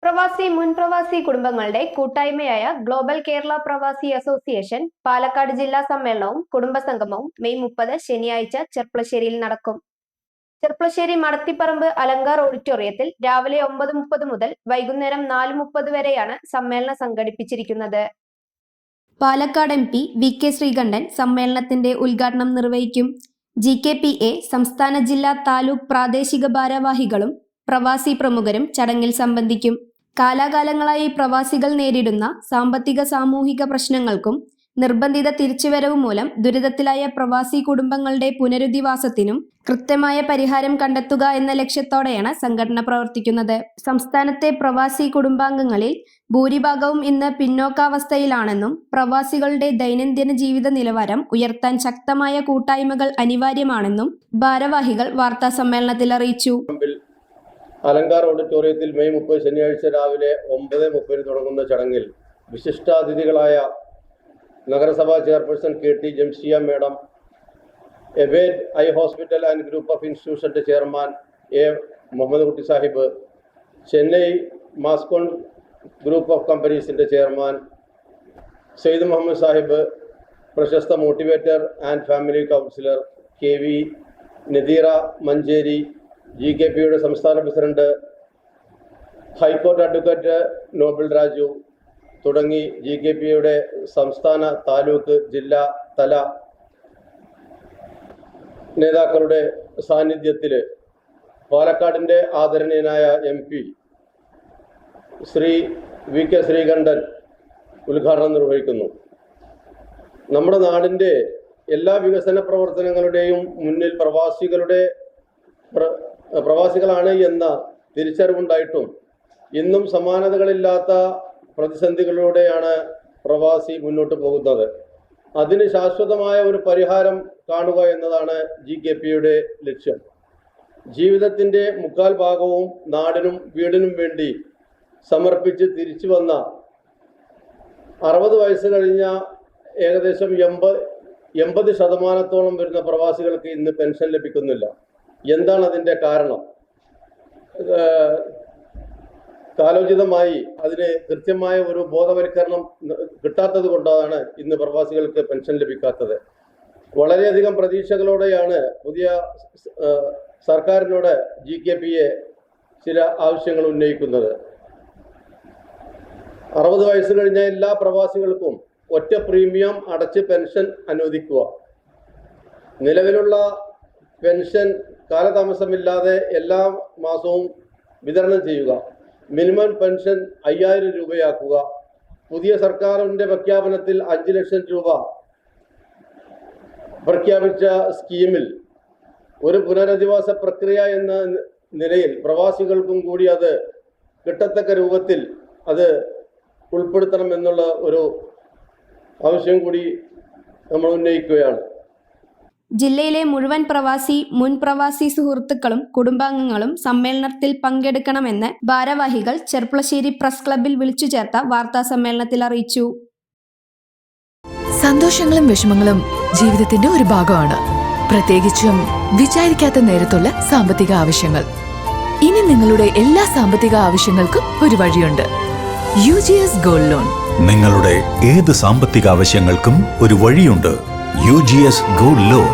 മുൻ പ്രവാസി കുടുംബങ്ങളുടെ കൂട്ടായ്മയായ ഗ്ലോബൽ കേരള പ്രവാസി അസോസിയേഷൻ പാലക്കാട് ജില്ലാ സമ്മേളനവും കുടുംബസംഗമവും മെയ് 30 ശനിയാഴ്ച ചെർപ്പളശ്ശേരിയിൽ നടക്കും. ചെർപ്പളശ്ശേരി മടത്തിപ്പറമ്പ് അലങ്കാർ ഓഡിറ്റോറിയത്തിൽ രാവിലെ 9:30 മുതൽ വൈകുന്നേരം 4:30 വരെയാണ് സമ്മേളനം സംഘടിപ്പിച്ചിരിക്കുന്നത്. പാലക്കാട് MP VK ശ്രീകണ്ഠൻ സമ്മേളനത്തിന്റെ ഉദ്ഘാടനം നിർവഹിക്കും. GKPA സംസ്ഥാന ജില്ലാ താലൂക്ക് പ്രാദേശിക ഭാരവാഹികളും പ്രവാസി പ്രമുഖരും ചടങ്ങിൽ സംബന്ധിക്കും. കാലാകാലങ്ങളായി പ്രവാസികൾ നേരിടുന്ന സാമ്പത്തിക സാമൂഹിക പ്രശ്നങ്ങൾക്കും നിർബന്ധിത തിരിച്ചുവരവ് മൂലം ദുരിതത്തിലായ പ്രവാസി കുടുംബങ്ങളുടെ പുനരധിവാസത്തിനും കൃത്യമായ പരിഹാരം കണ്ടെത്തുക എന്ന ലക്ഷ്യത്തോടെയാണ് സംഘടന പ്രവർത്തിക്കുന്നത്. സംസ്ഥാനത്തെ പ്രവാസി കുടുംബാംഗങ്ങളിൽ ഭൂരിഭാഗവും ഇന്ന് പിന്നോക്കാവസ്ഥയിലാണെന്നും പ്രവാസികളുടെ ദൈനംദിന ജീവിത നിലവാരം ഉയർത്താൻ ശക്തമായ കൂട്ടായ്മകൾ അനിവാര്യമാണെന്നും ഭാരവാഹികൾ വാർത്താ സമ്മേളനത്തിൽ അറിയിച്ചു. അലങ്കാർ ഓഡിറ്റോറിയത്തിൽ മെയ് 30 ശനിയാഴ്ച രാവിലെ 9:30 തുടങ്ങുന്ന ചടങ്ങിൽ വിശിഷ്ടാതിഥികളായ നഗരസഭാ ചെയർപേഴ്സൺ KT ജംഷിയ മേഡം, എബേഡ് eye hospital and group of ഇൻസ്റ്റിറ്റ്യൂഷന്റെ chairman A Muhammad Kutty Sahib, Chennai Mascon group of കമ്പനീസിന്റെ ചെയർമാൻ സെയ്ദ് മുഹമ്മദ് സാഹിബ്, പ്രശസ്ത motivator and family counsellor KV Nadeera Manjeri, GKPയുടെ സംസ്ഥാന president high court advocate Noble Raju തുടങ്ങി GKPയുടെ സംസ്ഥാന, താലൂക്ക്, ജില്ലാ തല നേതാക്കളുടെ സാന്നിധ്യത്തിൽ പാലക്കാടിൻ്റെ ആദരണീയനായ MP ശ്രീ VK ശ്രീകണ്ഠൻ ഉദ്ഘാടനം നിർവഹിക്കുന്നു. നമ്മുടെ നാടിൻ്റെ എല്ലാ വികസന പ്രവർത്തനങ്ങളുടെയും മുന്നിൽ പ്രവാസികളാണ് എന്ന തിരിച്ചറിവുണ്ടായിട്ടും ഇന്നും സമാനതകളില്ലാത്ത പ്രതിസന്ധികളിലൂടെയാണ് പ്രവാസി മുന്നോട്ട് പോകുന്നത്. അതിന് ശാശ്വതമായ ഒരു പരിഹാരം കാണുക എന്നതാണ് GKPയുടെ ലക്ഷ്യം. ജീവിതത്തിൻ്റെ 3/4 ഭാഗവും നാടിനും വീടിനും വേണ്ടി സമർപ്പിച്ച് തിരിച്ചു വന്ന 60 വയസ്സ് കഴിഞ്ഞ ഏകദേശം 80% വരുന്ന പ്രവാസികൾക്ക് ഇന്ന് പെൻഷൻ ലഭിക്കുന്നില്ല. എന്താണ് അതിൻ്റെ കാരണം? കാലോചിതമായി അതിന് കൃത്യമായ ഒരു ബോധവൽക്കരണം കിട്ടാത്തത് കൊണ്ടാണ് ഇന്ന് പ്രവാസികൾക്ക് പെൻഷൻ ലഭിക്കാത്തത്. വളരെയധികം പ്രതീക്ഷകളോടെയാണ് പുതിയ സർക്കാരിനോട് GKPA ചില ആവശ്യങ്ങൾ ഉന്നയിക്കുന്നത്. 60 വയസ്സ് കഴിഞ്ഞ എല്ലാ പ്രവാസികൾക്കും ഒറ്റ പ്രീമിയം അടച്ച് പെൻഷൻ അനുവദിക്കുക. നിലവിലുള്ള പെൻഷൻ കാലതാമസമില്ലാതെ എല്ലാ മാസവും വിതരണം ചെയ്യുക. Minimum pension 5000 രൂപയാക്കുക. പുതിയ സർക്കാരിൻ്റെ പ്രഖ്യാപനത്തിൽ 5 ലക്ഷം രൂപ പ്രഖ്യാപിച്ച സ്കീമിൽ ഒരു പുനരധിവാസ പ്രക്രിയ എന്ന നിലയിൽ പ്രവാസികൾക്കും കൂടി അത് കിട്ടത്തക്ക രൂപത്തിൽ അത് ഉൾപ്പെടുത്തണം എന്നുള്ള ഒരു ആവശ്യം കൂടി നമ്മൾ ഉന്നയിക്കുകയാണ്. ജില്ലയിലെ മുഴുവൻ മുൻ പ്രവാസി സുഹൃത്തുക്കളും കുടുംബാംഗങ്ങളും സമ്മേളനത്തിൽ പങ്കെടുക്കണമെന്ന് ഭാരവാഹികൾ ചെർപ്പളശ്ശേരി പ്രസ് ക്ലബ്ബിൽ വിളിച്ചു ചേർത്ത വാർത്താ സമ്മേളനത്തിൽ അറിയിച്ചു. സന്തോഷങ്ങളും വിഷമങ്ങളും ജീവിതത്തിന്റെ ഒരു ഭാഗമാണ്, പ്രത്യേകിച്ചും വിചാരിക്കാത്ത നേരത്തുള്ള സാമ്പത്തിക ആവശ്യങ്ങൾ. ഇനി നിങ്ങളുടെ എല്ലാ സാമ്പത്തിക ആവശ്യങ്ങൾക്കും ഒരു വഴിയുണ്ട്. UGS gold loan. നിങ്ങളുടെ ഏത് സാമ്പത്തിക ആവശ്യങ്ങൾക്കും ഒരു വഴിയുണ്ട്. UGS gold loan.